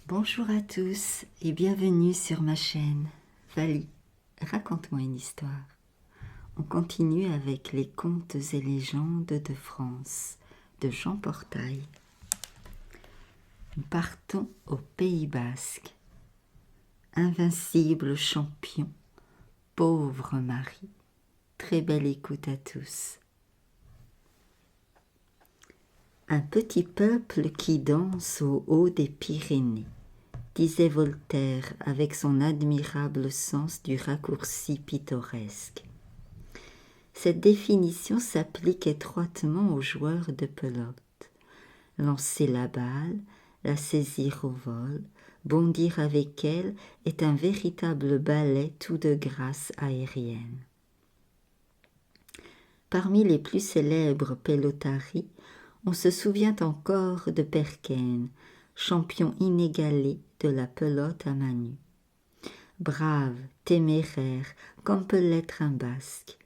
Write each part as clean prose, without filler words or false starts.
Bonjour à tous et bienvenue sur ma chaîne. Vali, raconte-moi une histoire. On continue avec les contes et légendes de France de Jean Portail. Nous partons au Pays Basque. Invincible champion, pauvre Marie. Très belle écoute à tous. Un petit peuple qui danse au haut des Pyrénées, disait Voltaire avec son admirable sens du raccourci pittoresque. Cette définition s'applique étroitement aux joueurs de pelote. Lancer la balle, la saisir au vol, bondir avec elle est un véritable ballet tout de grâce aérienne. Parmi les plus célèbres pelotaries, on se souvient encore de Perquin, champion inégalé de la pelote à main nue. Brave, téméraire, comme peut l'être un Basque,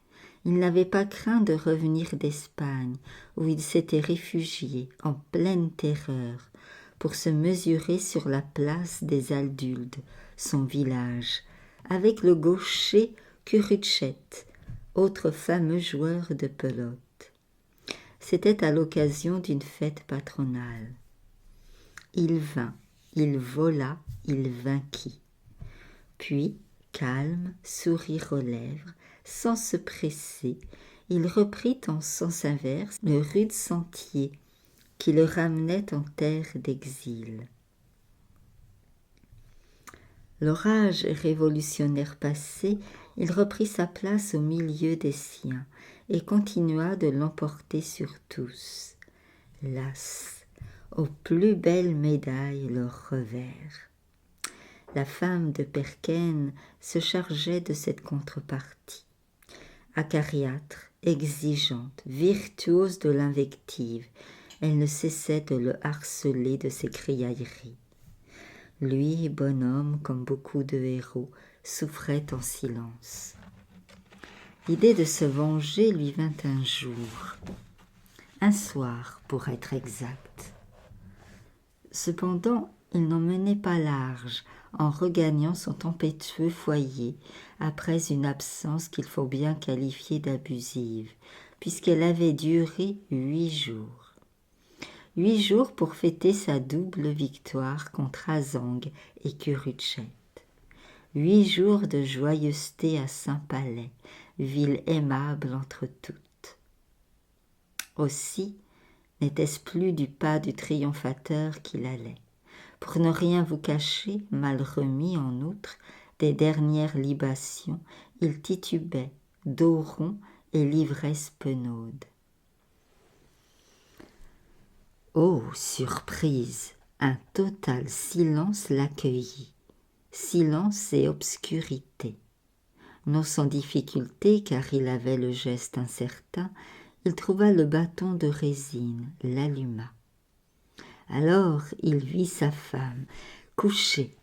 il n'avait pas craint de revenir d'Espagne, où il s'était réfugié en pleine terreur, pour se mesurer sur la place des Alduldes, son village, avec le gaucher Curuchet, autre fameux joueur de pelote. C'était à l'occasion d'une fête patronale. Il vint, il vola, il vainquit. Puis, calme, sourire aux lèvres, sans se presser, il reprit en sens inverse le rude sentier qui le ramenait en terre d'exil. L'orage révolutionnaire passé, il reprit sa place au milieu des siens et continua de l'emporter sur tous. Las, aux plus belles médailles leur revers. La femme de Perquin se chargeait de cette contrepartie. Acariâtre, exigeante, virtuose de l'invective, elle ne cessait de le harceler de ses criailleries. Lui, bonhomme comme beaucoup de héros, souffrait en silence. L'idée de se venger lui vint un jour, un soir pour être exact. Cependant, il n'en menait pas large en regagnant son tempétueux foyer après une absence qu'il faut bien qualifier d'abusive, puisqu'elle avait duré 8 jours. 8 jours pour fêter sa double victoire contre Azang et Curuchet. 8 jours de joyeuseté à Saint-Palais, ville aimable entre toutes. Aussi, n'était-ce plus du pas du triomphateur qu'il allait. Pour ne rien vous cacher, mal remis en outre des dernières libations, il titubait, dos rond et l'ivresse penaude. Oh, surprise! Un total silence l'accueillit. Silence et obscurité. Non sans difficulté, car il avait le geste incertain, il trouva le bâton de résine, l'alluma. Alors il vit sa femme, couchée,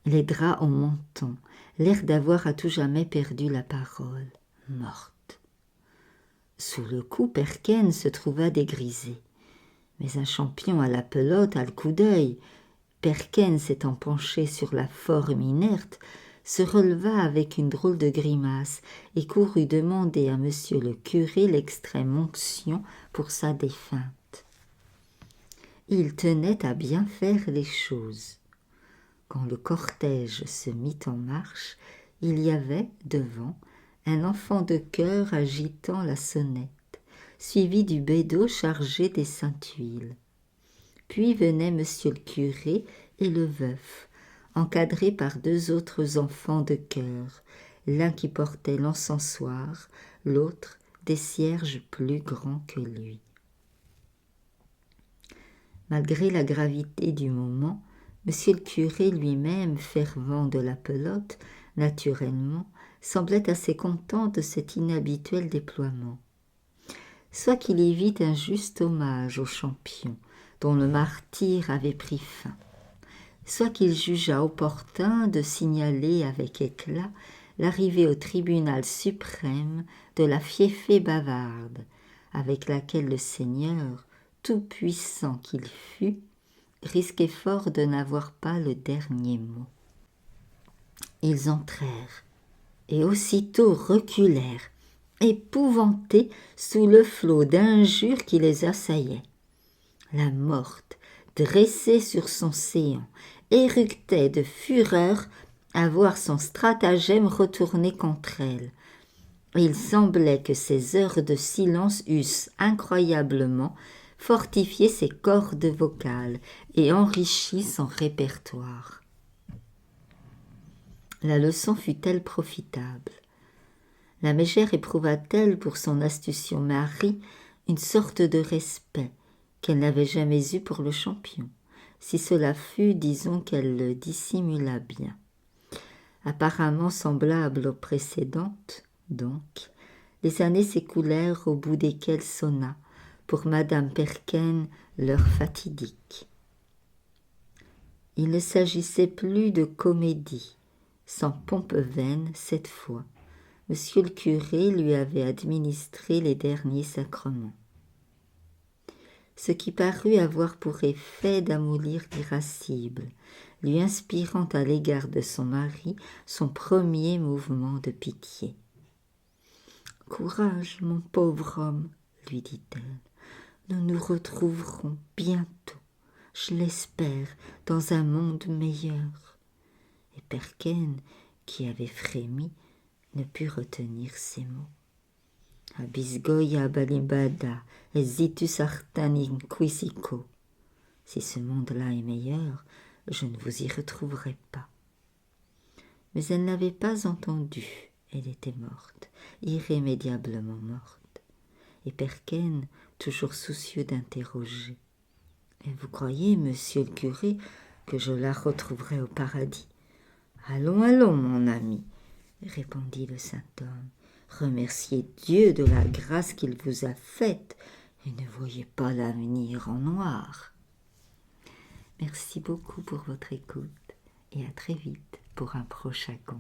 les draps au menton, l'air d'avoir à tout jamais perdu la parole, morte. Sous le coup, Perquin se trouva dégrisé. Mais un champion à la pelote a le coup d'œil. Perquin, s'étant penché sur la forme inerte, se releva avec une drôle de grimace et courut demander à monsieur le curé l'extrême onction pour sa défunte. Il tenait à bien faire les choses. Quand le cortège se mit en marche, il y avait, devant, un enfant de chœur agitant la sonnette, suivi du bédeau chargé des saintes huiles. Puis venaient monsieur le curé et le veuf, encadrés par 2 autres enfants de chœur, l'un qui portait l'encensoir, l'autre des cierges plus grands que lui. Malgré la gravité du moment, monsieur le curé lui-même, fervent de la pelote, naturellement, semblait assez content de cet inhabituel déploiement. Soit qu'il y vît un juste hommage au champion, dont le martyre avait pris fin, soit qu'il jugeât opportun de signaler avec éclat l'arrivée au tribunal suprême de la fieffée bavarde, avec laquelle le Seigneur, tout puissant qu'il fût, risquait fort de n'avoir pas le dernier mot. Ils entrèrent et aussitôt reculèrent, épouvantés sous le flot d'injures qui les assaillait. La morte, dressée sur son séant, éructait de fureur à voir son stratagème retourné contre elle. Il semblait que ces heures de silence eussent incroyablement fortifié ses cordes vocales et enrichi son répertoire. La leçon fut-elle profitable? La mégère éprouva-t-elle pour son astucieux mari une sorte de respect qu'elle n'avait jamais eu pour le champion? Si cela fut, disons qu'elle le dissimula bien. Apparemment semblable aux précédentes, donc, les années s'écoulèrent au bout desquelles sonna, pour madame Perken, l'heure fatidique. Il ne s'agissait plus de comédie, sans pompe vaine cette fois. Monsieur le curé lui avait administré les derniers sacrements, ce qui parut avoir pour effet d'amollir l'irascible, lui inspirant à l'égard de son mari son premier mouvement de pitié. « Courage, mon pauvre homme, lui dit-elle, nous nous retrouverons bientôt, je l'espère, dans un monde meilleur. » Et Perken, qui avait frémi, ne put retenir ces mots. « Abisgoia balimbada, hesitus artan inquisico. » Si ce monde-là est meilleur, je ne vous y retrouverai pas. Mais elle n'avait pas entendu, elle était morte, irrémédiablement morte. Et Perken, toujours soucieux d'interroger. « Et vous croyez, monsieur le curé, que je la retrouverai au paradis? »« Allons, allons, mon ami, répondit le saint homme. Remerciez Dieu de la grâce qu'il vous a faite et ne voyez pas l'avenir en noir. » Merci beaucoup pour votre écoute et à très vite pour un prochain conte.